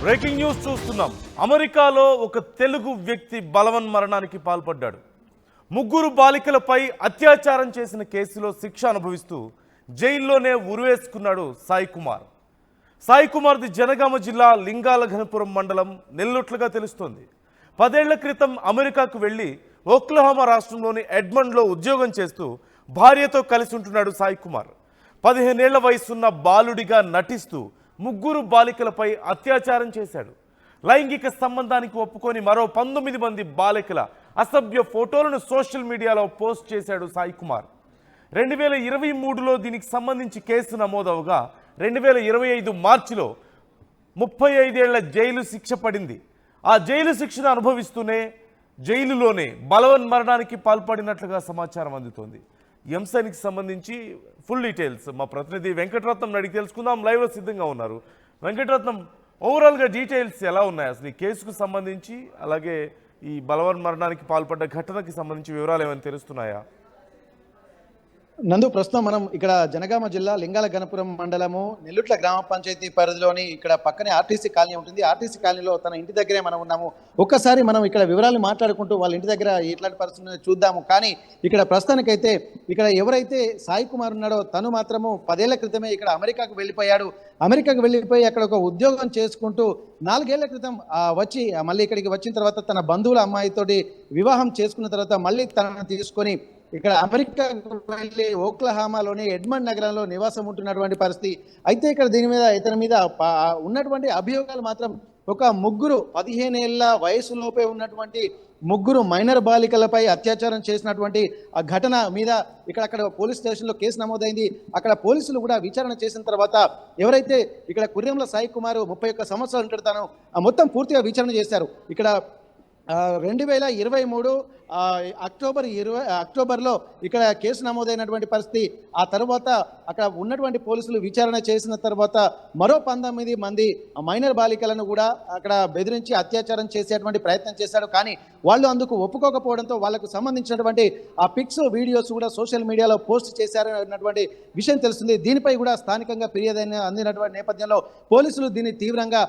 Breaking news చూస్తున్నాం. అమెరికాలో ఒక తెలుగు వ్యక్తి బలవన్మరణానికి పాల్పడ్డాడు. ముగ్గురు బాలికలపై అత్యాచారం చేసిన కేసులో శిక్ష అనుభవిస్తూ జైల్లోనే ఉరివేసుకున్నాడు సాయి కుమార్. సాయి కుమార్ది జనగామ జిల్లా లింగాలఘనపురం మండలం నెల్లొట్లుగా తెలుస్తోంది. 10 ఏళ్ల క్రితం అమెరికాకు వెళ్లి ఓక్లహోమా రాష్ట్రంలోని ఎడ్మండ్లో ఉద్యోగం చేస్తూ భార్యతో కలిసి ఉంటున్నాడు సాయి కుమార్. 15 ఏళ్ల వయసున్న బాలుడిగా నటిస్తూ ముగ్గురు బాలికలపై అత్యాచారం చేశాడు. లైంగిక సంబంధానికి ఒప్పుకొని మరో 19 మంది బాలికల అసభ్య ఫోటోలను సోషల్ మీడియాలో పోస్ట్ చేశాడు సాయి కుమార్. 2023లో దీనికి సంబంధించి కేసు నమోదవగా 2025 మార్చిలో 35 ఏళ్ల జైలు శిక్ష పడింది. ఆ జైలు శిక్షను అనుభవిస్తూనే జైలులోనే బలవన్మరణానికి పాల్పడినట్లుగా సమాచారం అందుతోంది. ఈ అంశానికి సంబంధించి ఫుల్ డీటెయిల్స్ మా ప్రతినిధి వెంకటరత్నం అడిగి తెలుసుకుందాం. లైవ్లో సిద్ధంగా ఉన్నారు. వెంకటరత్నం, ఓవరాల్గా డీటెయిల్స్ ఎలా ఉన్నాయి అసలు ఈ కేసుకు సంబంధించి, అలాగే ఈ బలవన్మరణానికి పాల్పడ్డ ఘటనకి సంబంధించి వివరాలు ఏమైనా తెలుస్తున్నాయా? నందు, ప్రస్తుతం మనం ఇక్కడ జనగామ జిల్లా లింగాలఘనపురం మండలము నెల్లుట్ల గ్రామ పంచాయతీ పరిధిలోని ఇక్కడ పక్కనే ఆర్టీసీ కాలనీ ఉంటుంది. ఆర్టీసీ కాలనీలో తన ఇంటి దగ్గరే మనం ఉన్నాము. ఒక్కసారి మనం ఇక్కడ వివరాలు మాట్లాడుకుంటూ వాళ్ళ ఇంటి దగ్గర ఎట్లాంటి పరిస్థితులు చూద్దాము. కానీ ఇక్కడ ప్రస్తుతానికైతే ఇక్కడ ఎవరైతే సాయి కుమార్ ఉన్నాడో తను మాత్రము 10 ఏళ్ల క్రితమే ఇక్కడ అమెరికాకు వెళ్ళిపోయాడు. అమెరికాకు వెళ్ళిపోయి అక్కడ ఒక ఉద్యోగం చేసుకుంటూ 4 ఏళ్ల క్రితం వచ్చి మళ్ళీ ఇక్కడికి వచ్చిన తర్వాత తన బంధువుల అమ్మాయితోటి వివాహం చేసుకున్న తర్వాత మళ్ళీ తనను తీసుకొని ఇక్కడ అమెరికాకు వెళ్ళి ఓక్లహామాలోని ఎడ్మండ్ నగరంలో నివాసం ఉంటున్నటువంటి పరిస్థితి. అయితే ఇక్కడ దీని మీద ఇతని మీద ఉన్నటువంటి అభియోగాలు మాత్రం ఒక ముగ్గురు 15 ఏళ్ల వయసులోపే ఉన్నటువంటి ముగ్గురు మైనర్ బాలికలపై అత్యాచారం చేసినటువంటి ఆ ఘటన మీద ఇక్కడ పోలీస్ స్టేషన్లో కేసు నమోదైంది. అక్కడ పోలీసులు కూడా విచారణ చేసిన తర్వాత ఎవరైతే ఇక్కడ కుర్రెంల సాయి కుమార్ 31 సంవత్సరాలు ఉంటాడో మొత్తం పూర్తిగా విచారణ చేశారు. ఇక్కడ 2023 అక్టోబర్లో ఇక్కడ కేసు నమోదైనటువంటి పరిస్థితి. ఆ తర్వాత అక్కడ ఉన్నటువంటి పోలీసులు విచారణ చేసిన తర్వాత మరో 19 మంది మైనర్ బాలికలను కూడా అక్కడ బెదిరించి అత్యాచారం చేసేటువంటి ప్రయత్నం చేశాడు. కానీ వాళ్ళు అందుకు ఒప్పుకోకపోవడంతో వాళ్ళకు సంబంధించినటువంటి ఆ పిక్స్ వీడియోస్ కూడా సోషల్ మీడియాలో పోస్ట్ చేశారు అన్నటువంటి విషయం తెలుస్తుంది. దీనిపై కూడా స్థానికంగా ఫిర్యాదు అందినటువంటి నేపథ్యంలో పోలీసులు దీన్ని తీవ్రంగా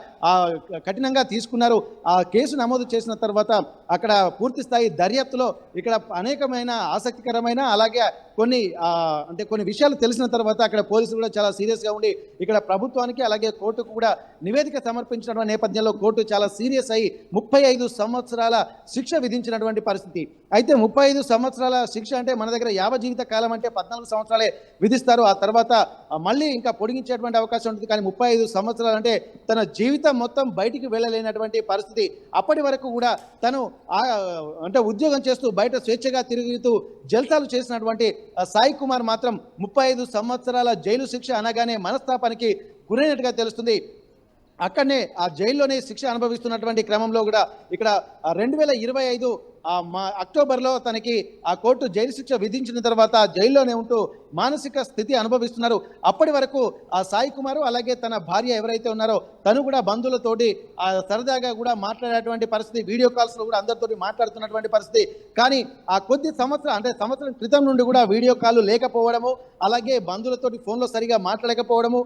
కఠినంగా తీసుకున్నారు. ఆ కేసు నమోదు చేసిన తర్వాత అక్కడ పూర్తి స్థాయి దర్యాప్తులో ఇక్కడ అనేకమైన ఆసక్తికరమైన అలాగే కొన్ని విషయాలు తెలిసిన తర్వాత అక్కడ పోలీసులు కూడా చాలా సీరియస్గా ఉండి ఇక్కడ ప్రభుత్వానికి అలాగే కోర్టుకు కూడా నివేదిక సమర్పించిన నేపథ్యంలో కోర్టు చాలా సీరియస్ అయ్యి 35 సంవత్సరాల శిక్ష విధించినటువంటి పరిస్థితి. అయితే 35 సంవత్సరాల శిక్ష అంటే మన దగ్గర యావజీవిత కాలం అంటే 14 సంవత్సరాలే విధిస్తారు. ఆ తర్వాత మళ్ళీ ఇంకా పొడిగించేటువంటి అవకాశం ఉంటుంది. కానీ 35 సంవత్సరాలు అంటే తన జీవితం మొత్తం బయటికి వెళ్ళలేనటువంటి పరిస్థితి. అప్పటి వరకు కూడా తను అంటే ఉద్యోగం చేస్తూ బయట స్వేచ్ఛగా తిరుగుతూ జల్సాలు చేసినటువంటి సాయి కుమార్ మాత్రం 35 సంవత్సరాల జైలు శిక్ష అనగానే మనస్తాపానికి గురైనట్టుగా తెలుస్తుంది. అక్కడనే ఆ జైల్లోనే శిక్ష అనుభవిస్తున్నటువంటి క్రమంలో కూడా ఇక్కడ 2025 అక్టోబర్లో తనకి ఆ కోర్టు జైలు శిక్ష విధించిన తర్వాత జైల్లోనే ఉంటూ మానసిక స్థితి అనుభవిస్తున్నారు. అప్పటి వరకు ఆ సాయి కుమారు అలాగే తన భార్య ఎవరైతే ఉన్నారో తను కూడా బంధువులతోటి సరదాగా కూడా మాట్లాడేటువంటి పరిస్థితి, వీడియో కాల్స్లో కూడా అందరితోటి మాట్లాడుతున్నటువంటి పరిస్థితి. కానీ ఆ కొద్ది సంవత్సరం క్రితం నుండి కూడా వీడియో కాల్ లేకపోవడము, అలాగే బంధువులతోటి ఫోన్లో సరిగా మాట్లాడకపోవడము,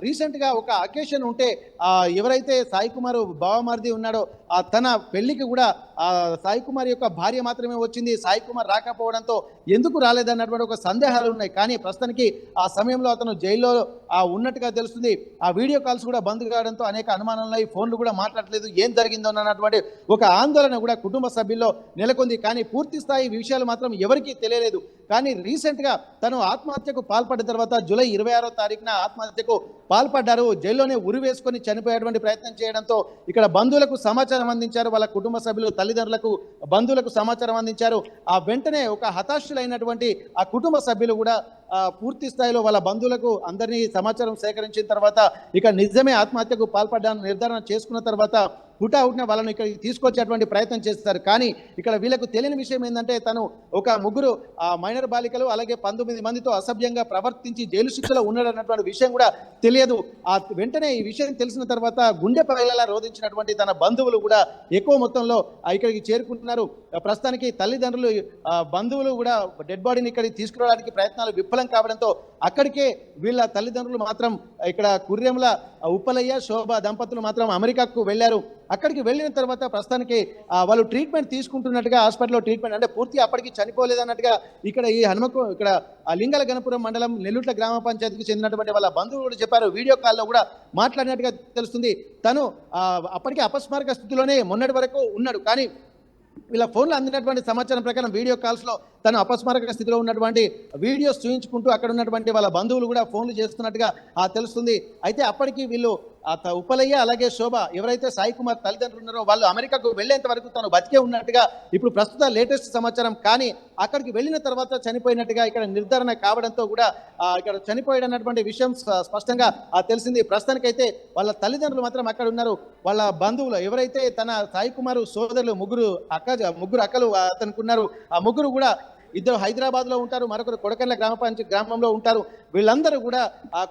రీసెంట్గా ఒక అకేషన్ ఉంటే ఎవరైతే సాయి కుమారు బావమరిది ఉన్నాడో తన పెళ్లికి కూడా సాయి కుమార్ యొక్క భార్య మాత్రమే వచ్చింది. సాయి కుమార్ రాకపోవడంతో ఎందుకు రాలేదన్నటువంటి ఒక సందేహాలు ఉన్నాయి. కానీ ప్రస్తుతానికి ఆ సమయంలో అతను జైల్లో ఉన్నట్టుగా తెలుస్తుంది. ఆ వీడియో కాల్స్ కూడా బంద్ కావడంతో అనేక అనుమానాలు ఉన్నాయి. ఫోన్లు కూడా మాట్లాడలేదు. ఏం జరిగిందో అన్నటువంటి ఒక ఆందోళన కూడా కుటుంబ సభ్యుల్లో నెలకొంది. కానీ పూర్తి స్థాయి విషయాలు మాత్రం ఎవరికీ తెలియలేదు. కానీ రీసెంట్గా తను ఆత్మహత్యకు పాల్పడిన తర్వాత జూలై 26వ తారీఖున ఆత్మహత్యకు పాల్పడ్డారు. జైల్లోనే ఉరి వేసుకొని చనిపోయేటువంటి ప్రయత్నం చేయడంతో ఇక్కడ బంధువులకు సమాచారం అందించారు. వాళ్ళ కుటుంబ సభ్యులు తల్లిదండ్రులకు బంధువులకు సమాచారం అందించారు. ఆ వెంటనే ఒక హతాశులైనటువంటి ఆ కుటుంబ సభ్యులు కూడా పూర్తి స్థాయిలో వాళ్ళ బంధువులకు అందరినీ సమాచారం సేకరించిన తర్వాత ఇక నిజమే ఆత్మహత్యకు పాల్పడ్డాను నిర్ధారణ చేసుకున్న తర్వాత హుటాహుటిన వాళ్ళను ఇక్కడ తీసుకొచ్చేటువంటి ప్రయత్నం చేస్తారు. కానీ ఇక్కడ వీళ్ళకు తెలియని విషయం ఏంటంటే తను ఒక ముగ్గురు మైనర్ బాలికలు అలాగే 19 మందితో అసభ్యంగా ప్రవర్తించి జైలు శిక్షలో ఉన్నాడన్నటువంటి విషయం కూడా తెలియదు. వెంటనే ఈ విషయం తెలిసిన తర్వాత గుండె పగలేలా రోధించినటువంటి తన బంధువులు కూడా ఎక్కువ మొత్తంలో ఇక్కడికి చేరుకుంటున్నారు. ప్రస్తుతానికి తల్లిదండ్రులు బంధువులు కూడా డెడ్ బాడీని ఇక్కడికి తీసుకురావడానికి ప్రయత్నాలు విఫలం కావడంతో అక్కడికే వీళ్ళ తల్లిదండ్రులు మాత్రం ఇక్కడ కుర్రెంల ఉప్పలయ్య శోభ దంపతులు మాత్రం అమెరికాకు వెళ్ళారు. అక్కడికి వెళ్ళిన తర్వాత ప్రస్తుతానికి వాళ్ళు ట్రీట్మెంట్ తీసుకుంటున్నట్టుగా హాస్పిటల్లో ట్రీట్మెంట్ అంటే పూర్తి అప్పటికి చనిపోలేదన్నట్టుగా ఇక్కడ ఈ ఇక్కడ లింగల గణపురం మండలం నెల్లుట్ల గ్రామ పంచాయతీకి చెందినటువంటి వాళ్ళ బంధువులు కూడా చెప్పారు. వీడియో కాల్లో కూడా మాట్లాడినట్టుగా తెలుస్తుంది. తను అప్పటికే అపస్మారక స్థితిలోనే మొన్నటి వరకు ఉన్నాడు. కానీ వీళ్ళ ఫోన్లో అందినటువంటి సమాచారం ప్రకారం వీడియో కాల్స్లో తను అపస్మారక స్థితిలో ఉన్నటువంటి వీడియోస్ చూయించుకుంటూ అక్కడ ఉన్నటువంటి వాళ్ళ బంధువులు కూడా ఫోన్లు చేస్తున్నట్టుగా తెలుస్తుంది. అయితే అప్పటికి వీళ్ళు ఉప్పలయ్య అలాగే శోభ ఎవరైతే సాయి కుమార్ తల్లిదండ్రులు ఉన్నారో వాళ్ళు అమెరికాకు వెళ్లేంత వరకు తను బతికే ఉన్నట్టుగా ఇప్పుడు ప్రస్తుత లేటెస్ట్ సమాచారం. కానీ అక్కడికి వెళ్ళిన తర్వాత చనిపోయినట్టుగా ఇక్కడ నిర్ధారణ కావడంతో కూడా ఇక్కడ చనిపోయాడన్నటువంటి విషయం స్పష్టంగా తెలిసింది. ప్రస్తుతానికైతే వాళ్ళ తల్లిదండ్రులు మాత్రం అక్కడ ఉన్నారు. వాళ్ళ బంధువులు ఎవరైతే తన సాయి కుమార్ సోదరులు ముగ్గురు అక్కలు అతనికి ఉన్నారు. ఆ ముగ్గురు కూడా ఇద్దరు హైదరాబాద్లో ఉంటారు, మరొకరు కొడకర్ల గ్రామంలో ఉంటారు. వీళ్ళందరూ కూడా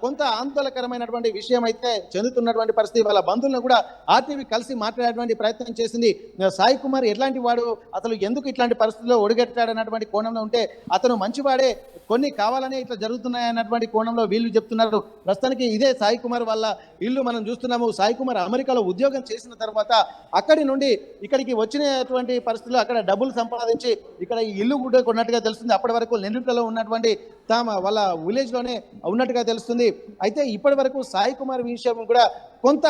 కొంత ఆందోళనకరమైనటువంటి విషయం అయితే చెందుతున్నటువంటి పరిస్థితి. వాళ్ళ బంధువులను కూడా ఆర్టీవీ కలిసి మాట్లాడేటువంటి ప్రయత్నం చేసింది. సాయి కుమార్ ఎట్లాంటి వాడు, అసలు ఎందుకు ఇట్లాంటి పరిస్థితుల్లో ఒడిగట్టాడన్నటువంటి కోణంలో ఉంటే అతను మంచివాడే, కొన్ని కావాలనే ఇట్లా జరుగుతున్నాయన్నటువంటి కోణంలో వీళ్ళు చెప్తున్నారు. ప్రస్తుతానికి ఇదే సాయి కుమార్ వాళ్ళ ఇల్లు మనం చూస్తున్నాము. సాయి కుమార్ అమెరికాలో ఉద్యోగం చేసిన తర్వాత అక్కడి నుండి ఇక్కడికి వచ్చినటువంటి పరిస్థితుల్లో అక్కడ డబ్బులు సంపాదించి ఇక్కడ ఈ ఇల్లు కూడా కొన్నట్టుగా తెలుస్తుంది. అప్పటి వరకు నెల్లూరులో ఉన్నటువంటి వాళ్ళ విలేజ్లోనే ఉన్నట్టుగా తెలుస్తుంది. అయితే ఇప్పటి వరకు సాయి కుమార్ విషయం కూడా కొంత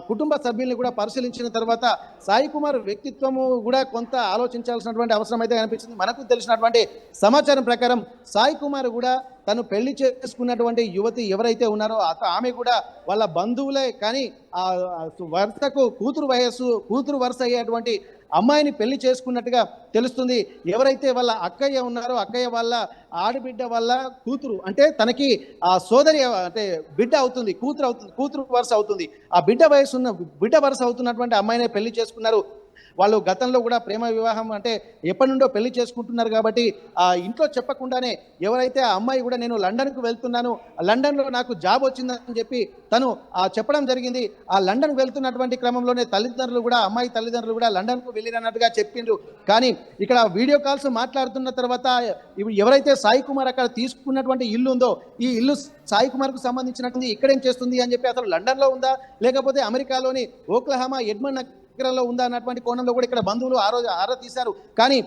కుటుంబ సభ్యుల్ని కూడా పరిశీలించిన తర్వాత సాయి కుమార్ వ్యక్తిత్వము కూడా కొంత ఆలోచించాల్సినటువంటి అవసరం అయితే కనిపించింది. మనకు తెలిసినటువంటి సమాచారం ప్రకారం సాయి కుమార్ కూడా తను పెళ్లి చేసుకున్నటువంటి యువతి ఎవరైతే ఉన్నారో ఆమె కూడా వాళ్ళ బంధువులే. కానీ వరుసకు కూతురు వరుస అయ్యేటువంటి అమ్మాయిని పెళ్లి చేసుకున్నట్టుగా తెలుస్తుంది. ఎవరైతే వాళ్ళ అక్కయ్య ఉన్నారో అక్కయ్య వాళ్ళ ఆడబిడ్డ వాళ్ళ కూతురు అంటే తనకి సోదరి అంటే బిడ్డ అవుతుంది, కూతురు వరుస అవుతుంది. ఆ బిడ్డ వరుస అవుతున్నటువంటి అమ్మాయినే పెళ్లి చేసుకున్నారు. వాళ్ళు గతంలో కూడా ప్రేమ వివాహం అంటే ఎప్పటి నుండో పెళ్లి చేసుకుంటున్నారు కాబట్టి ఇంట్లో చెప్పకుండానే ఎవరైతే ఆ అమ్మాయి కూడా నేను లండన్కు వెళ్తున్నాను, లండన్లో నాకు జాబ్ వచ్చిందని చెప్పి తను చెప్పడం జరిగింది. ఆ లండన్ వెళ్తున్నటువంటి క్రమంలోనే అమ్మాయి తల్లిదండ్రులు కూడా లండన్కు వెళ్ళినట్టుగా చెప్పిండ్రు. కానీ ఇక్కడ వీడియో కాల్స్ మాట్లాడుతున్న తర్వాత ఎవరైతే సాయి కుమార్ అక్కడ తీసుకున్నటువంటి ఇల్లు ఉందో ఈ ఇల్లు సాయి కుమార్కు సంబంధించినటువంటి ఇక్కడేం చేస్తుంది అని చెప్పి అసలు లండన్లో ఉందా లేకపోతే అమెరికాలోని ఓక్లహామా ఎడ్మండ్ నగరంలో ఉందా అన్నటువంటి కోణంలో కూడా ఇక్కడ బంధువులు ఆరా తీశారు. కానీ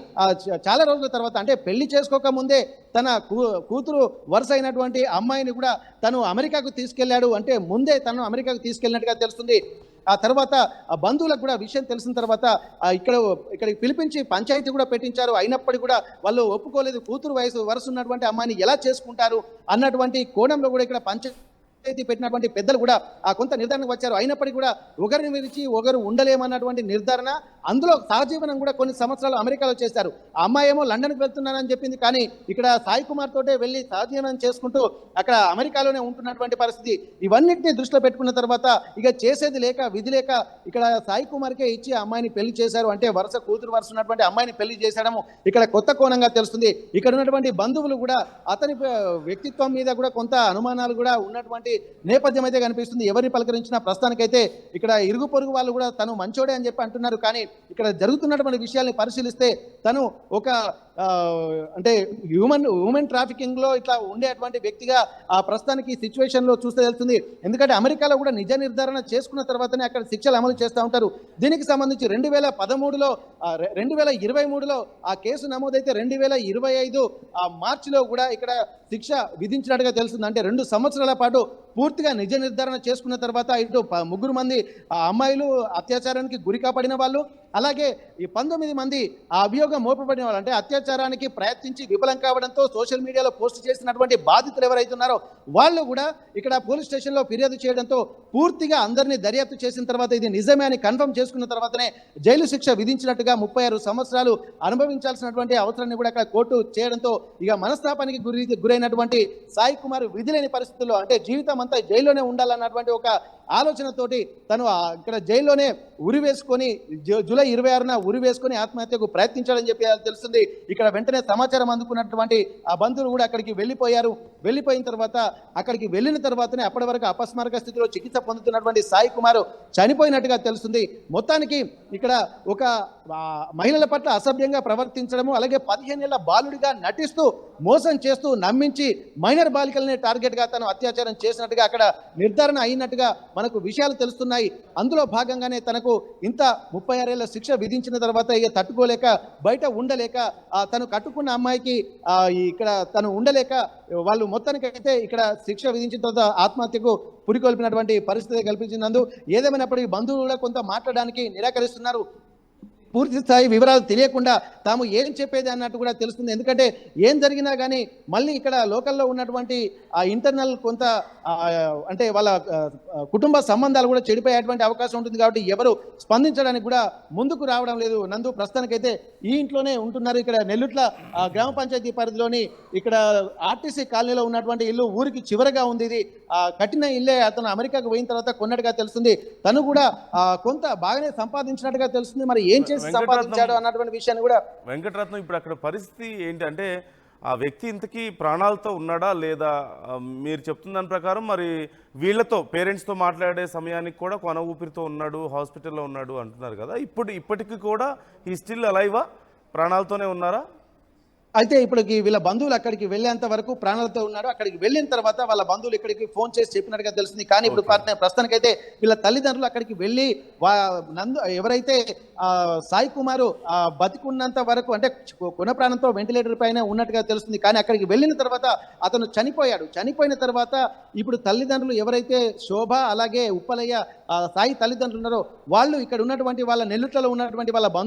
చాలా రోజుల తర్వాత అంటే పెళ్లి చేసుకోక ముందే తన కూతురు వరుస అయినటువంటి అమ్మాయిని కూడా తను అమెరికాకు తీసుకెళ్లాడు. అంటే ముందే తను అమెరికాకు తీసుకెళ్ళినట్టుగా తెలుస్తుంది. ఆ తర్వాత బంధువులకు కూడా విషయం తెలిసిన తర్వాత ఇక్కడికి పిలిపించి పంచాయతీ కూడా పెట్టించారు. అయినప్పటికీ కూడా వాళ్ళు ఒప్పుకోలేదు. కూతురు వరుస ఉన్నటువంటి అమ్మాయిని ఎలా చేసుకుంటారు అన్నటువంటి కోణంలో కూడా ఇక్కడ పంచాయతీ పెట్టినటువంటి పెద్దలు కూడా కొంత నిర్ధారణకు వచ్చారు. అయినప్పటికీ కూడా ఒకరిని విడిచి ఒకరు ఉండలేమన్నటువంటి నిర్ధారణ. అందులో సహజీవనం కూడా కొన్ని సంవత్సరాలు అమెరికాలో చేశారు. ఆ అమ్మాయి ఏమో లండన్కి వెళ్తున్నానని చెప్పింది. కానీ ఇక్కడ సాయి కుమార్ తోటే వెళ్ళి సహజీవనం చేసుకుంటూ అక్కడ అమెరికాలోనే ఉంటున్నటువంటి పరిస్థితి. ఇవన్నింటినీ దృష్టిలో పెట్టుకున్న తర్వాత ఇక చేసేది లేక విధి లేక ఇక్కడ సాయి కుమార్కే ఇచ్చి అమ్మాయిని పెళ్లి చేశారు. అంటే కూతురు వరుస ఉన్నటువంటి అమ్మాయిని పెళ్లి చేశాడము ఇక్కడ కొత్త కోణంగా తెలుస్తుంది. ఇక్కడ ఉన్నటువంటి బంధువులు కూడా అతని వ్యక్తిత్వం మీద కూడా కొంత అనుమానాలు కూడా ఉన్నటువంటి నేపథ్యం అయితే కనిపిస్తుంది. ఎవరిని పలకరించినా ప్రస్తుతానికైతే ఇక్కడ ఇరుగు పొరుగు వాళ్ళు కూడా తను మంచోడే అని చెప్పి అంటున్నారు. కానీ ఇక్కడ జరుగుతున్నటువంటి విషయాల్ని పరిశీలిస్తే తను ఒక అంటే హ్యూమన్ ట్రాఫికింగ్ లో ఇట్లా ఉండేటువంటి వ్యక్తిగా ప్రస్తుతానికి ఈ సిచ్యువేషన్ లో చూస్తే తెలుస్తుంది. ఎందుకంటే అమెరికాలో కూడా నిజ నిర్ధారణ చేసుకున్న తర్వాతనే అక్కడ శిక్షలు అమలు చేస్తూ ఉంటారు. దీనికి సంబంధించి 2013లో 2023లో ఆ కేసు నమోదైతే 2025 మార్చిలో కూడా ఇక్కడ శిక్ష విధించినట్టుగా తెలుస్తుంది. అంటే 2 సంవత్సరాల పాటు పూర్తిగా నిజ నిర్ధారణ చేసుకున్న తర్వాత ఇటు 3 మంది అమ్మాయిలు అత్యాచారానికి గురి కాపడిన వాళ్ళు, అలాగే ఈ 19 మంది ఆ అభియోగం మోపబడిన వాళ్ళు అంటే అత్యాచారానికి ప్రయత్నించి విఫలం కావడంతో సోషల్ మీడియాలో పోస్ట్ చేసినటువంటి బాధితులు ఎవరైతే ఉన్నారో వాళ్ళు కూడా ఇక్కడ పోలీస్ స్టేషన్లో ఫిర్యాదు చేయడంతో పూర్తిగా అందరినీ దర్యాప్తు చేసిన తర్వాత ఇది నిజమే అని కన్ఫర్మ్ చేసుకున్న తర్వాతనే జైలు శిక్ష విధించినట్టుగా 36 సంవత్సరాలు అనుభవించాల్సినటువంటి అవసరాన్ని కూడా అక్కడ కోర్టు చేయడంతో ఇక మనస్తాపానికి గురైనటువంటి సాయి కుమార్ విధిలేని పరిస్థితుల్లో అంటే జీవితం అంతా జైల్లోనే ఉండాలన్నటువంటి ఒక ఆలోచనతోటి తను ఇక్కడ జైల్లోనే ఉరి వేసుకొని జూలై 26న ఉరి వేసుకొని ఆత్మహత్యకు ప్రయత్నించాడని చెప్పి తెలుస్తుంది. ఇక్కడ వెంటనే సమాచారం అందుకున్నటువంటి ఆ బంధువులు కూడా అక్కడికి వెళ్ళిపోయారు. వెళ్ళిపోయిన తర్వాత అక్కడికి వెళ్ళిన తర్వాతనే అప్పటి వరకు అపస్మారక స్థితిలో చికిత్స పొందుతున్నటువంటి సాయి కుమార్ చనిపోయినట్టుగా తెలుస్తుంది. మొత్తానికి ఇక్కడ ఒక మహిళల పట్ల అసభ్యంగా ప్రవర్తించడము అలాగే 15 ఏళ్ల బాలుడిగా నటిస్తూ మోసం చేస్తూ నమ్మించి మైనర్ బాలికలనే టార్గెట్గా తను అత్యాచారం చేసినట్టుగా అక్కడ నిర్ధారణ అయినట్టుగా మనకు విషయాలు తెలుస్తున్నాయి. అందులో భాగంగానే తనకు ఇంత 36 ఏళ్ల శిక్ష విధించిన తర్వాత ఇక తట్టుకోలేక బయట ఉండలేక తను కట్టుకున్న అమ్మాయికి ఇక్కడ తను ఉండలేక వాళ్ళు మొత్తానికైతే ఇక్కడ శిక్ష విధించిన తర్వాత ఆత్మహత్యకు పురికొల్పినటువంటి పరిస్థితి కల్పించినందు ఏదేమైనప్పటికీ బంధువులు కూడా కొంత మాట్లాడడానికి నిరాకరిస్తున్నారు. పూర్తి స్థాయి వివరాలు తెలియకుండా తాము ఏం చెప్పేది అన్నట్టు కూడా తెలుస్తుంది. ఎందుకంటే ఏం జరిగినా కానీ మళ్ళీ ఇక్కడ లోకల్లో ఉన్నటువంటి ఆ ఇంటర్నల్ కొంత అంటే వాళ్ళ కుటుంబ సంబంధాలు కూడా చెడిపోయేటువంటి అవకాశం ఉంటుంది. కాబట్టి ఎవరు స్పందించడానికి కూడా ముందుకు రావడం లేదు. నందు ప్రస్తుతానికైతే ఈ ఇంట్లోనే ఉంటున్నారు. ఇక్కడ నెల్లుట్ల గ్రామ పంచాయతీ పరిధిలోని ఇక్కడ ఆర్టీసీ కాలనీలో ఉన్నటువంటి ఇల్లు ఊరికి చివరగా ఉంది. ఇది కట్టిన ఇల్లే అతను అమెరికాకు పోయిన తర్వాత కొన్నట్టుగా తెలుస్తుంది. తను కూడా కొంత బాగానే సంపాదించినట్టుగా తెలుస్తుంది. మరి ఏం చేసి సంపాదించాడు అన్నటువంటి విషయాన్ని కూడా వెంకటరత్నం ఇప్పుడు అక్కడ పరిస్థితి ఏంటి అంటే ఆ వ్యక్తి ఇంతకీ ప్రాణాలతో ఉన్నాడా లేదా? మీరు చెప్తున్న దాని ప్రకారం మరి వీళ్ళతో పేరెంట్స్తో మాట్లాడే సమయానికి కూడా కొన ఊపిరితో ఉన్నాడు, హాస్పిటల్లో ఉన్నాడు అంటున్నారు కదా. ఇప్పటికీ కూడా ఈ స్టిల్ అలైవా, ప్రాణాలతోనే ఉన్నారా? అయితే ఇప్పటికి వీళ్ళ బంధువులు అక్కడికి వెళ్ళేంత వరకు ప్రాణాలతో ఉన్నారు. అక్కడికి వెళ్ళిన తర్వాత వాళ్ళ బంధువులు ఇక్కడికి ఫోన్ చేసి చెప్పినట్టుగా తెలుస్తుంది. కానీ ఇప్పుడు ప్రస్తుతానికైతే వీళ్ళ తల్లిదండ్రులు అక్కడికి వెళ్ళి ఎవరైతే సాయి కుమార్ బతికున్నంత వరకు అంటే కొన ప్రాణంతో వెంటిలేటర్ పైన ఉన్నట్టుగా తెలుస్తుంది. కానీ అక్కడికి వెళ్ళిన తర్వాత అతను చనిపోయాడు. చనిపోయిన తర్వాత ఇప్పుడు తల్లిదండ్రులు ఎవరైతే శోభ అలాగే ఉప్పలయ్య సాయి తల్లిదండ్రులు ఉన్నారో వాళ్ళు ఇక్కడ ఉన్నటువంటి వాళ్ళ నెల్లుట్లలో ఉన్నటువంటి వాళ్ళ బంధువులు